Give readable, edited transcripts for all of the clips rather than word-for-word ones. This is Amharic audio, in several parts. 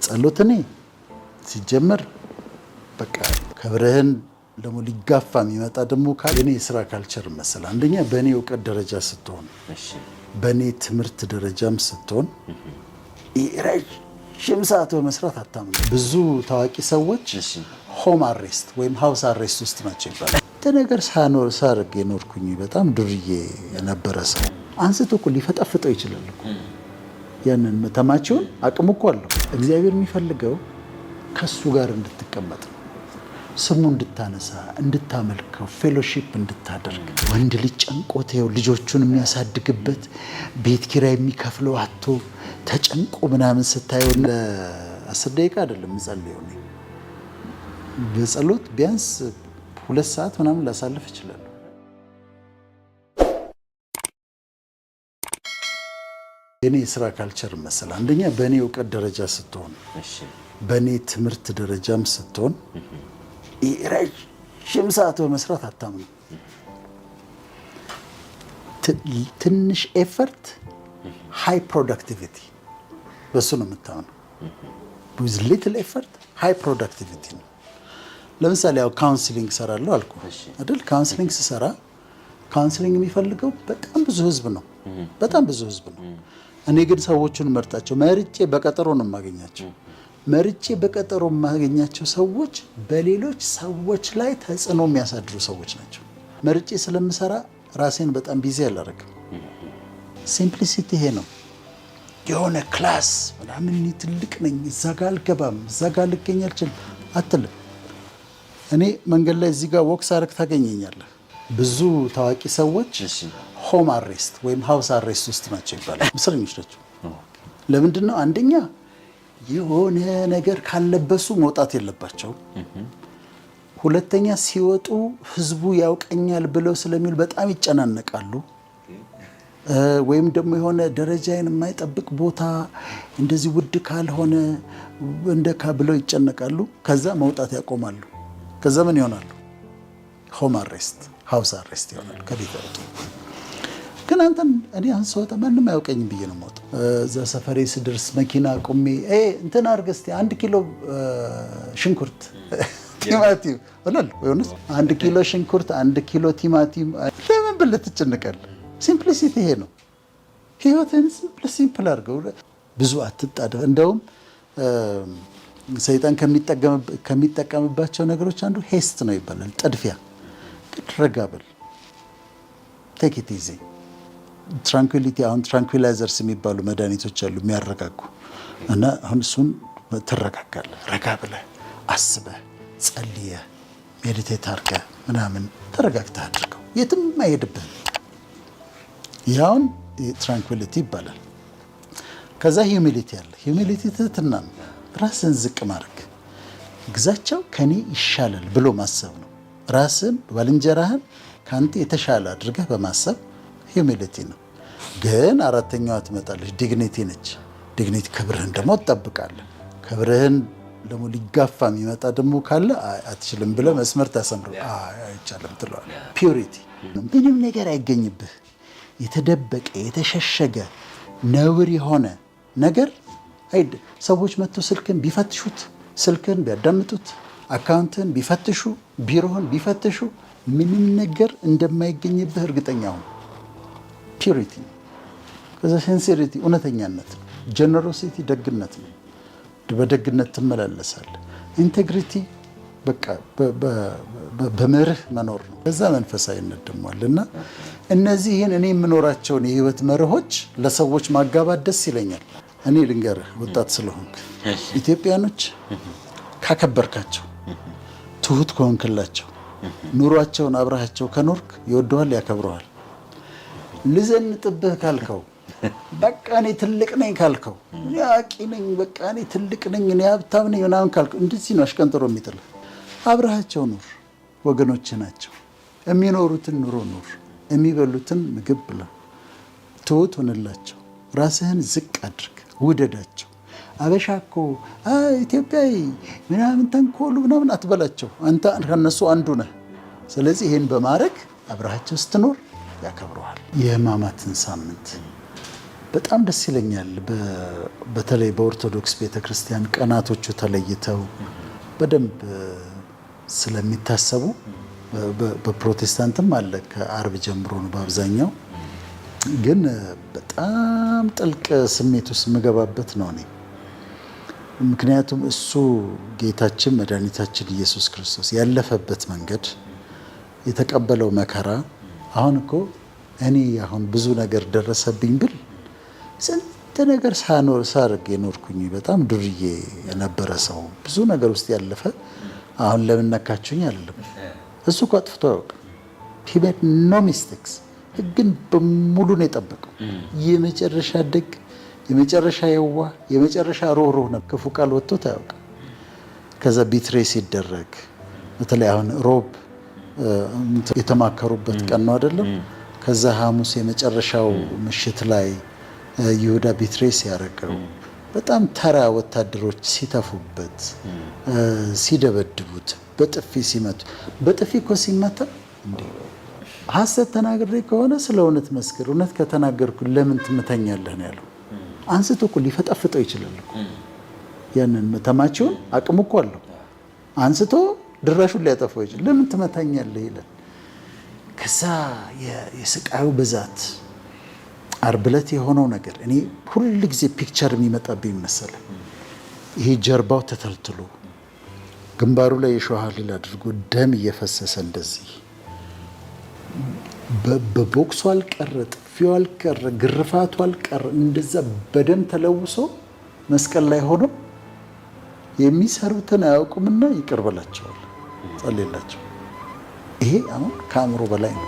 ጸሎት እኔ ሲጀመር በቃ ከብርህን ደግሞ ሊጋፋ የሚመጣ ደግሞ እኔ የስራ ካልቸር መሰለ አንደኛ በእኔ እውቀት ደረጃ ስትሆን በእኔ ትምህርት ደረጃም ስትሆን ረጅም ሰዓት በመስራት አታምኑ። ብዙ ታዋቂ ሰዎች ሆም አሬስት ወይም ሃውስ አሬስት ውስጥ ናቸው ይባላል። ነገር ሳርግ የኖርኩኝ በጣም ዱርዬ የነበረ ሰው አንስቶ እኮ ሊፈጠፍጠው ይችላል እኮ ያንን መተማቸውን አቅም እኮ አለው። እግዚአብሔር የሚፈልገው ከሱ ጋር እንድትቀመጥ ነው። ስሙ እንድታነሳ፣ እንድታመልከው፣ ፌሎሺፕ እንድታደርግ። ወንድ ልጅ ጨንቆት ይኸው ልጆቹን የሚያሳድግበት ቤት ኪራይ የሚከፍለው አቶ ተጨንቆ ምናምን ስታየው ለ10 ደቂቃ አይደለም የምጸልየው እኔ በጸሎት ቢያንስ 2 ሰዓት ምናምን ላሳልፍ ይችላል። እኔ የስራ ካልቸር መሰለ አንደኛ በእኔ እውቀት ደረጃ ስትሆን በእኔ ትምህርት ደረጃም ስትሆን ረጅም ሰዓት በመስራት አታምኑ። ትንሽ ኤፈርት ሃይ ፕሮዳክቲቪቲ በሱ ነው የምታምነው። with little effort high productivity ነው። ለምሳሌ ያው ካውንስሊንግ ሰራለሁ አልኩ አይደል? ካውንስሊንግ ስሰራ ካውንስሊንግ የሚፈልገው በጣም ብዙ ህዝብ ነው፣ በጣም ብዙ ህዝብ ነው። እኔ ግን ሰዎቹን መርጣቸው መርጬ በቀጠሮ ነው የማገኛቸው። መርጬ በቀጠሮ የማገኛቸው ሰዎች በሌሎች ሰዎች ላይ ተጽዕኖ የሚያሳድሩ ሰዎች ናቸው። መርጬ ስለምሰራ ራሴን በጣም ቢዚ አላደርግም። ሲምፕሊሲቲ ይሄ ነው። የሆነ ክላስ ምናምን ትልቅ ነኝ እዛ ጋ አልገባም እዛ ጋ ልገኝ አልችልም አትልም። እኔ መንገድ ላይ እዚህ ጋር ወክስ አረግ ታገኘኛለህ። ብዙ ታዋቂ ሰዎች ሆም አሬስት ወይም ሃውስ አሬስት ውስጥ ናቸው ይባላል። ምስለኞች ናቸው። ለምንድን ነው? አንደኛ የሆነ ነገር ካለበሱ መውጣት የለባቸው። ሁለተኛ ሲወጡ ህዝቡ ያውቀኛል ብለው ስለሚል በጣም ይጨናነቃሉ። ወይም ደግሞ የሆነ ደረጃዬን የማይጠብቅ ቦታ እንደዚህ ውድ ካልሆነ እንደካ ብለው ይጨነቃሉ። ከዛ መውጣት ያቆማሉ። ከዛ ምን ይሆናሉ? ሆም አሬስት ሃውስ አሬስት ይሆናሉ። ከቤት ወጡ። ግን አንተን እኔ አንሰውታ ማንም አያውቀኝም ብዬ ነው የምወጣው። እዛ ሰፈሬ ስደርስ መኪና ቆሜ እንትን አድርገህ እስኪ 1 ኪሎ ሽንኩርት ቲማቲም ወላል ወይስ 1 ኪሎ ሽንኩርት 1 ኪሎ ቲማቲም ለምን ብለህ ትጨነቃለህ? ሲምፕሊሲቲ ይሄ ነው። ህይወትን ሲምፕል አድርገው። ብዙ አትጣደፍ። እንደውም ሰይጣን ከሚጠቀምባቸው ነገሮች አንዱ ሄስት ነው ይባላል። ጥድፊያ። ረጋ በል ቴክ ኢት ኢዚ። ትራንኩሊቲ አሁን ትራንኩላይዘርስ የሚባሉ መድኃኒቶች አሉ የሚያረጋጉ እና አሁን እሱን ትረጋጋለህ። ረጋ ብለህ አስበህ ጸልየህ ሜዲቴት አድርገህ ምናምን ተረጋግተህ አድርገው። የትም አይሄድብህም። ያውን ትራንኩሊቲ ይባላል። ከዛ ሂዩሚሊቲ አለ። ሂዩሚሊቲ ትህትና ነው። ራስን ዝቅ ማድረግ። ግዛቸው ከኔ ይሻላል ብሎ ማሰብ ነው። ራስን ባልንጀራህን ካንተ የተሻለ አድርገህ በማሰብ ሂዩሚሊቲ ነው። ግን አራተኛዋ ትመጣለች፣ ዲግኒቲ ነች። ዲግኒቲ ክብርህን ደግሞ ትጠብቃለህ። ክብርህን ደግሞ ሊጋፋ የሚመጣ ደግሞ ካለ አትችልም ብለህ መስመር ታሰምር። አይቻልም ትለዋለህ። ፒዩሪቲ ምንም ነገር አይገኝብህ። የተደበቀ የተሸሸገ ነውር የሆነ ነገር ሰዎች መጥተው ስልክን ቢፈትሹት፣ ስልክን ቢያዳምጡት፣ አካውንትን ቢፈትሹ፣ ቢሮህን ቢፈትሹ ምንም ነገር እንደማይገኝብህ እርግጠኛ ሁን። ፒዩሪቲ። ከዛ ሲንሲሪቲ እውነተኛነት ነው። ጀነሮሲቲ ደግነት ነው። በደግነት ትመላለሳለህ። ኢንቴግሪቲ በቃ በመርህ መኖር ነው። ከዛ መንፈሳዊነት ደግሞ አለና እነዚህን እኔ የምኖራቸውን የህይወት መርሆች ለሰዎች ማጋባት ደስ ይለኛል። እኔ ልንገርህ ወጣት ስለሆንክ ኢትዮጵያኖች ካከበርካቸው፣ ትሁት ከሆንክላቸው፣ ኑሯቸውን አብረሃቸው ከኖርክ ይወደዋል፣ ያከብረዋል። ልዘንጥብህ ካልከው፣ በቃ እኔ ትልቅ ነኝ ካልከው፣ እኔ አዋቂ ነኝ፣ በቃ እኔ ትልቅ ነኝ፣ እኔ ሀብታም ነኝ ምናምን ካልከው፣ እንደዚህ ነው አሽቀንጥሮ የሚጥልህ። አብረሃቸው ኑር። ወገኖች ናቸው። የሚኖሩትን ኑሮ ኑር። የሚበሉትን ምግብ ብላ። ትሁት ሆንላቸው። ራስህን ዝቅ አድርግ። ውደዳቸው። አበሻ እኮ ኢትዮጵያዊ ምናምን ተንኮሉ ምናምን አትበላቸው። አንተ ከነሱ አንዱ ነህ። ስለዚህ ይህን በማድረግ አብረሃቸው ስትኖር ያከብረዋል። የሕማማትን ሳምንት በጣም ደስ ይለኛል። በተለይ በኦርቶዶክስ ቤተክርስቲያን ቀናቶቹ ተለይተው በደንብ ስለሚታሰቡ በፕሮቴስታንትም አለ ከአርብ ጀምሮ ነው በአብዛኛው። ግን በጣም ጥልቅ ስሜት ውስጥ የምገባበት ነው እኔ። ምክንያቱም እሱ ጌታችን መድኃኒታችን ኢየሱስ ክርስቶስ ያለፈበት መንገድ የተቀበለው መከራ አሁን እኮ እኔ አሁን ብዙ ነገር ደረሰብኝ ብል ስንት ነገር ሳርግ የኖርኩኝ በጣም ዱርዬ የነበረ ሰው ብዙ ነገር ውስጥ ያለፈ አሁን ለምን ነካችሁኝ አይደለም። እሱ እኮ አጥፍቶ አያውቅም። he made no mistakes። ህግን በሙሉ ነው የጠበቀው። የመጨረሻ ደግ፣ የመጨረሻ የዋ፣ የመጨረሻ ሮህሮህ ነው። ክፉ ቃል ወጥቶት አያውቅም። ከዛ ቢትሬ ሲደረግ በተለይ አሁን ሮብ የተማከሩበት ቀን ነው አይደለም። ከዛ ሐሙስ የመጨረሻው ምሽት ላይ ይሁዳ ቢትሬ ሲያደርገው በጣም ተራ ወታደሮች ሲተፉበት፣ ሲደበድቡት፣ በጥፊ ሲመቱ። በጥፊ እኮ ሲመታ እንዴ ሐሰት ተናግሬ ከሆነ ስለ እውነት መስክር፣ እውነት ከተናገርኩ ለምን ትመታኛለህ ነው ያለው። አንስቶ እኮ ሊፈጠፍጠው ይችላል እኮ ያንን ተማችውን አቅሙ እኮ አለው። አንስቶ ድራሹን ሊያጠፋው ይችላል። ለምን ትመታኛለህ ይላል። ከዛ የስቃዩ ብዛት ዓርብ ዕለት የሆነው ነገር እኔ ሁል ጊዜ ፒክቸር የሚመጣብኝ መሰለ። ይሄ ጀርባው ተተልትሎ ግንባሩ ላይ የሾህ አክሊል አድርጎ ደም እየፈሰሰ እንደዚህ በቦክሱ አልቀረ፣ ጥፊው አልቀረ፣ ግርፋቱ አልቀረ፣ እንደዛ በደም ተለውሶ መስቀል ላይ ሆኖ የሚሰሩትን አያውቁምና ይቅር በላቸዋል፣ ጸልይላቸው። ይሄ አሁን ከአእምሮ በላይ ነው።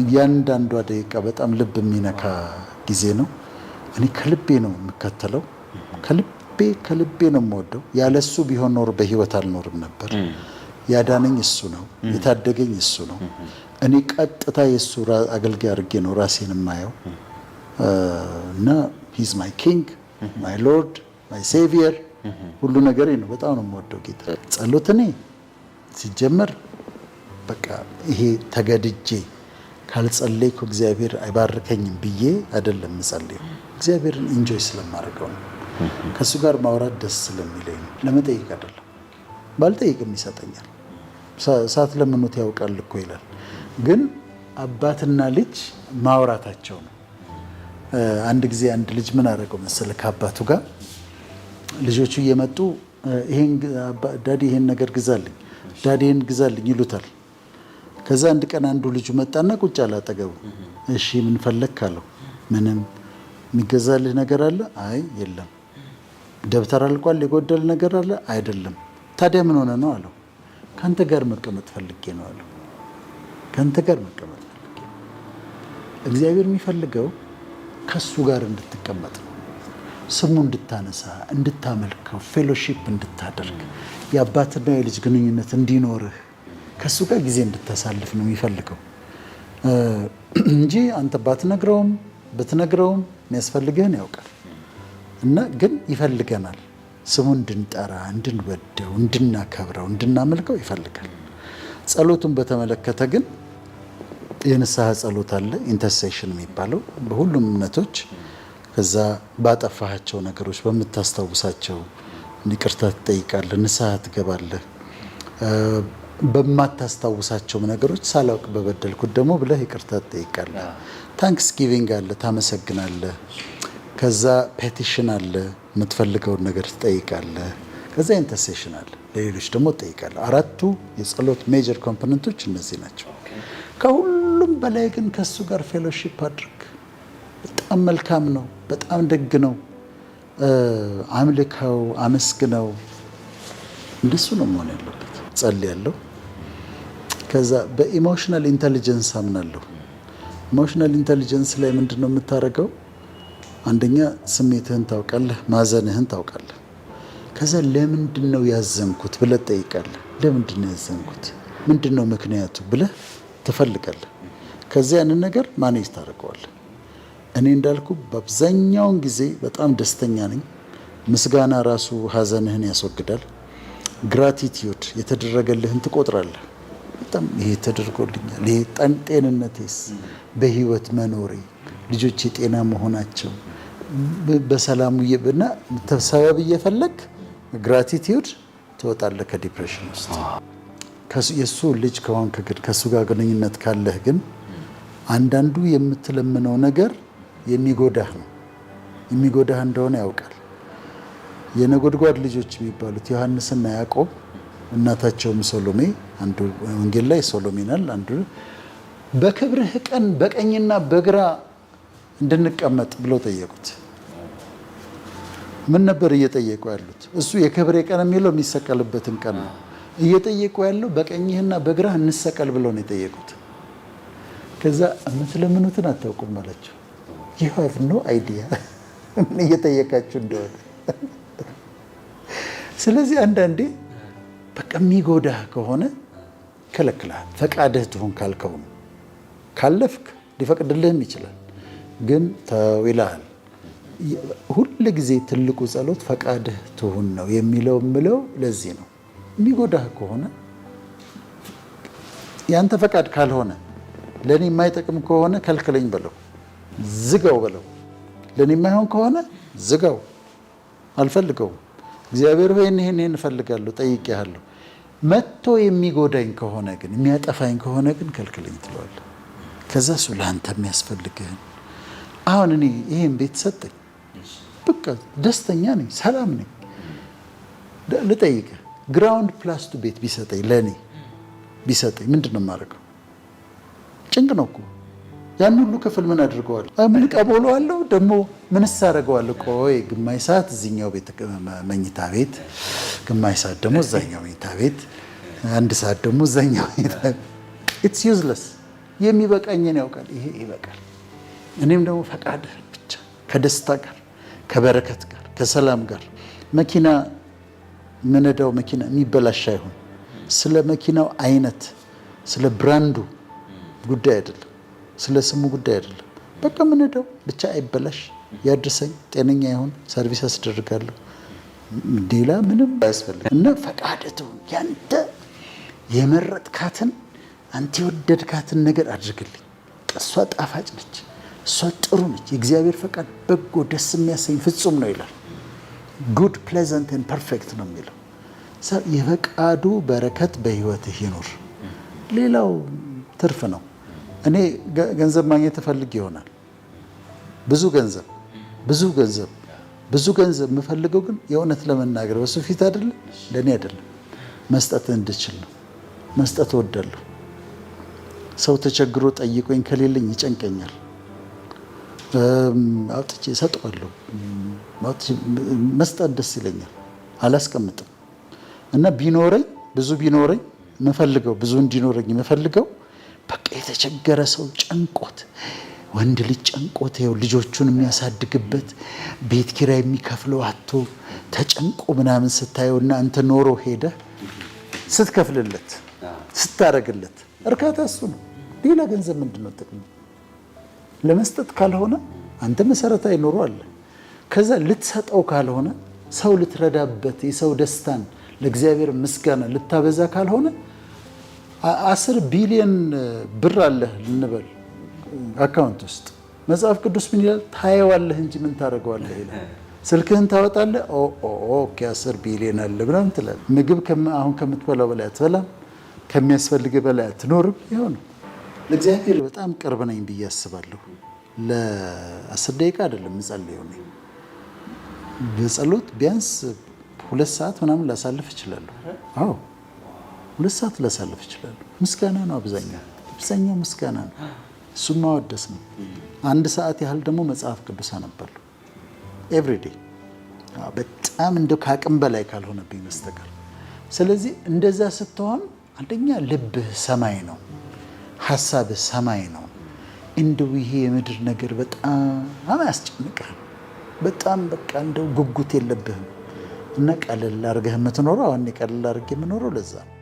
እያንዳንዷ ደቂቃ በጣም ልብ የሚነካ ጊዜ ነው። እኔ ከልቤ ነው የምከተለው፣ ከልቤ ነው የምወደው። ያለሱ ቢሆን ኖር በህይወት አልኖርም ነበር። ያዳነኝ እሱ ነው፣ የታደገኝ እሱ ነው። እኔ ቀጥታ የእሱ አገልጋይ አድርጌ ነው ራሴን የማየው እና ሂዝ ማይ ኪንግ ማይ ሎርድ ማይ ሴቪየር ሁሉ ነገሬ ነው። በጣም ነው የምወደው ጌታ። ጸሎት እኔ ሲጀመር በቃ ይሄ ተገድጄ ካልጸለይኩ እግዚአብሔር አይባርከኝም ብዬ አይደለም የምጸልየው። እግዚአብሔርን ኢንጆይ ስለማደርገው ነው። ከእሱ ጋር ማውራት ደስ ስለሚለኝ ነው። ለመጠየቅ አይደለም። ባልጠይቅም ይሰጠኛል። ሳትለምኑት ያውቃል እኮ ይላል። ግን አባትና ልጅ ማውራታቸው ነው። አንድ ጊዜ አንድ ልጅ ምን አደረገው መሰለህ? ከአባቱ ጋር ልጆቹ እየመጡ ዳዲ ይሄን ነገር ግዛልኝ፣ ዳዲ ይሄን ግዛልኝ ይሉታል። ከዛ አንድ ቀን አንዱ ልጁ መጣና ቁጭ አለ አጠገቡ። እሺ ምን ፈለክ አለው። ምንም። የሚገዛልህ ነገር አለ? አይ የለም። ደብተር አልቋል? የጎደል ነገር አለ? አይደለም። ታዲያ ምን ሆነ ነው አለው። ከአንተ ጋር መቀመጥ ፈልጌ ነው አለው። ከአንተ ጋር መቀመጥ ፈልጌ ነው። እግዚአብሔር የሚፈልገው ከሱ ጋር እንድትቀመጥ ነው። ስሙ እንድታነሳ፣ እንድታመልከው፣ ፌሎሺፕ እንድታደርግ፣ የአባትና የልጅ ግንኙነት እንዲኖርህ፣ ከሱ ጋር ጊዜ እንድታሳልፍ ነው የሚፈልገው እንጂ አንተ ብትነግረውም የሚያስፈልግህን ያውቃል። እና ግን ይፈልገናል። ስሙ እንድንጠራ፣ እንድንወደው፣ እንድናከብረው፣ እንድናመልከው ይፈልጋል። ጸሎቱን በተመለከተ ግን የንስሐ ጸሎት አለ፣ ኢንተርሴሽን የሚባለው በሁሉም እምነቶች። ከዛ ባጠፋሃቸው ነገሮች በምታስታውሳቸው ይቅርታ ትጠይቃለህ፣ ንስሐ ትገባለህ። በማታስታውሳቸውም ነገሮች ሳላውቅ በበደልኩት ደግሞ ብለህ ይቅርታ ትጠይቃለህ። ታንክስ ጊቪንግ አለ፣ ታመሰግናለህ። ከዛ ፔቲሽን አለ፣ የምትፈልገውን ነገር ትጠይቃለህ። ከዛ ኢንተርሴሽን አለ፣ ለሌሎች ደግሞ ትጠይቃለህ። አራቱ የጸሎት ሜጀር ኮምፖነንቶች እነዚህ ናቸው። ከሁሉም በላይ ግን ከሱ ጋር ፌሎሺፕ አድርግ። በጣም መልካም ነው፣ በጣም ደግ ነው። አምልከው፣ አመስግነው። እንደሱ ነው መሆን ያለበት። ጸልያለሁ። ከዛ በኢሞሽናል ኢንተሊጀንስ አምናለሁ። ኢሞሽናል ኢንተሊጀንስ ላይ ምንድን ነው የምታደርገው? አንደኛ ስሜትህን ታውቃለህ፣ ማዘንህን ታውቃለህ። ከዛ ለምንድን ነው ያዘንኩት ብለህ ትጠይቃለህ። ለምንድን ነው ያዘንኩት? ምንድን ነው ምክንያቱ ብለህ ትፈልጋለህ። ከዚያ ያንን ነገር ማኔጅ ታደርገዋለህ። እኔ እንዳልኩ በአብዛኛውን ጊዜ በጣም ደስተኛ ነኝ። ምስጋና ራሱ ሀዘንህን ያስወግዳል። ግራቲቲዩድ የተደረገልህን ትቆጥራለህ። በጣም ይሄ ተደርጎልኛል፣ ይሄ ጤንነቴስ፣ በህይወት መኖሬ፣ ልጆች የጤና መሆናቸው በሰላሙ እና ሰበብ እየፈለግ ግራቲቲዩድ ትወጣለህ ከዲፕሬሽን ውስጥ። የእሱ ልጅ ከሆንክ ግን ከእሱ ጋር ግንኙነት ካለህ ግን አንዳንዱ የምትለምነው ነገር የሚጎዳህ ነው። የሚጎዳህ እንደሆነ ያውቃል። የነጎድጓድ ልጆች የሚባሉት ዮሐንስና ያዕቆብ እናታቸውም ሶሎሜ፣ አንዱ ወንጌል ላይ ሶሎሜናል፣ አንዱ በክብርህ ቀን በቀኝና በግራ እንድንቀመጥ ብለው ጠየቁት። ምን ነበር እየጠየቁ ያሉት? እሱ የክብሬ ቀን የሚለው የሚሰቀልበትን ቀን ነው። እየጠየቁ ያለው በቀኝህና በግራህ እንሰቀል ብለው ነው የጠየቁት። ከዛ የምትለምኑትን አታውቁም አላቸው። you have no idea እየጠየቃችሁ እንደሆነ። ስለዚህ አንዳንዴ በቃ የሚጎዳህ ከሆነ ከለክልሃል። ፈቃድህ ትሁን ካልከው ነው። ካለፍክ ሊፈቅድልህም ይችላል፣ ግን ተው ይልሃል። ሁል ጊዜ ትልቁ ጸሎት ፈቃድህ ትሁን ነው የሚለው ምለው ለዚህ ነው። የሚጎዳህ ከሆነ ያንተ ፈቃድ ካልሆነ ለኔ የማይጠቅም ከሆነ ከልክለኝ በለው፣ ዝጋው በለው። ለኔ የማይሆን ከሆነ ዝጋው፣ አልፈልገውም። እግዚአብሔር ሆይ ይሄን እፈልጋለሁ፣ ጠይቄሃለሁ። መጥቶ የሚጎዳኝ ከሆነ ግን የሚያጠፋኝ ከሆነ ግን ከልክለኝ ትለዋለህ። ከዛ እሱ ለአንተ የሚያስፈልግህን አሁን እኔ ይሄን ቤት ሰጠኝ፣ በቃ ደስተኛ ነኝ፣ ሰላም ነኝ። ልጠይቅህ ግራውንድ ፕላስ ቱ ቤት ቢሰጠኝ ለእኔ ቢሰጠኝ ምንድን ነው የማደርገው? ጭንቅ ነው እኮ። ያን ሁሉ ክፍል ምን አድርገዋለሁ? ምን ቀበለዋለሁ? ደግሞ ምንስ አደርገዋለሁ? ቆይ ግማሽ ሰዓት እዚኛው ቤት መኝታ ቤት፣ ግማሽ ሰዓት ደግሞ እዛኛው መኝታ ቤት፣ አንድ ሰዓት ደግሞ እዛኛው መኝታ ቤት። ኢትስ ዩዝለስ። የሚበቃኝን ያውቃል። ይሄ ይበቃል። እኔም ደግሞ ፈቃድህ ብቻ ከደስታ ጋር ከበረከት ጋር ከሰላም ጋር። መኪና ምነዳው መኪና የሚበላሽ አይሆን። ስለ መኪናው አይነት ስለ ብራንዱ ጉዳይ አይደለም፣ ስለ ስሙ ጉዳይ አይደለም። በቃ ምነዳው ብቻ አይበላሽ፣ ያድርሰኝ፣ ጤነኛ ይሁን፣ ሰርቪስ አስደርጋለሁ። ሌላ ምንም አያስፈልግም። እና ፈቃድህ ትሁን። ያንተ የመረጥካትን አንተ የወደድካትን ነገር አድርግልኝ። እሷ ጣፋጭ ነች፣ እሷ ጥሩ ነች። የእግዚአብሔር ፈቃድ በጎ ደስ የሚያሰኝ ፍጹም ነው ይላል። ጉድ ፕሌዘንት ኤንድ ፐርፌክት ነው የሚለው። የፈቃዱ በረከት በህይወትህ ይኑር። ሌላው ትርፍ ነው። እኔ ገንዘብ ማግኘት እፈልግ ይሆናል፣ ብዙ ገንዘብ የምፈልገው ግን የእውነት ለመናገር በሱ ፊት አይደለም፣ ለእኔ አይደለም፣ መስጠት እንድችል ነው። መስጠት እወዳለሁ። ሰው ተቸግሮ ጠይቆኝ ከሌለኝ ይጨንቀኛል። አውጥቼ እሰጠዋለሁ። መስጠት ደስ ይለኛል፣ አላስቀምጥም። እና ቢኖረኝ ብዙ እንዲኖረኝ የምፈልገው በቃ የተቸገረ ሰው ጨንቆት፣ ወንድ ልጅ ጨንቆት ይኸው ልጆቹን የሚያሳድግበት ቤት ኪራይ የሚከፍለው አቶ ተጨንቆ ምናምን ስታየውና አንተ ኖሮ ሄደህ ስትከፍልለት ስታረግለት እርካታ እሱ ነው። ሌላ ገንዘብ ምንድን ነው ጥቅሙ? ለመስጠት ካልሆነ አንተ መሰረታዊ ኑሮ አለ። ከዛ ልትሰጠው ካልሆነ ሰው ልትረዳበት የሰው ደስታን ለእግዚአብሔር ምስጋና ልታበዛ ካልሆነ 10 ቢሊዮን ብር አለህ ልንበል አካውንት ውስጥ መጽሐፍ ቅዱስ ምን ይላል? ታየዋለህ እንጂ ምን ታደርገዋለህ ይላል። ስልክህን ታወጣለህ፣ ኦኬ 10 ቢሊዮን አለ ብለን ትላለህ። ምግብ አሁን ከምትበላው በላይ አትበላም፣ ከሚያስፈልግህ በላይ አትኖርም። ይኸው ነው። ለእግዚአብሔር በጣም ቅርብ ነኝ ብዬ አስባለሁ። ለ10 ደቂቃ አይደለም የምጸልየው እኔ በጸሎት ቢያንስ 2 ሰዓት ምናምን ላሳልፍ እችላለሁ። አዎ 2 ሰዓት ላሳልፍ እችላለሁ። ምስጋና ነው አብዛኛው ምስጋና ነው። እሱም ማወደስ ነው። 1 ሰዓት ያህል ደግሞ መጽሐፍ ቅዱስ አነባለሁ ኤቭሪዴይ፣ በጣም እንደው ከአቅም በላይ ካልሆነብኝ በስተቀር። ስለዚህ እንደዛ ስትሆን አንደኛ ልብህ ሰማይ ነው፣ ሀሳብህ ሰማይ ነው። እንደው ይሄ የምድር ነገር በጣም አያስጨንቅህም። በጣም በቃ እንደው ጉጉት የለብህም እና ቀለል አድርገህ የምትኖረው። አሁን ቀለል አድርጌ የምኖረው ለዛ ነው።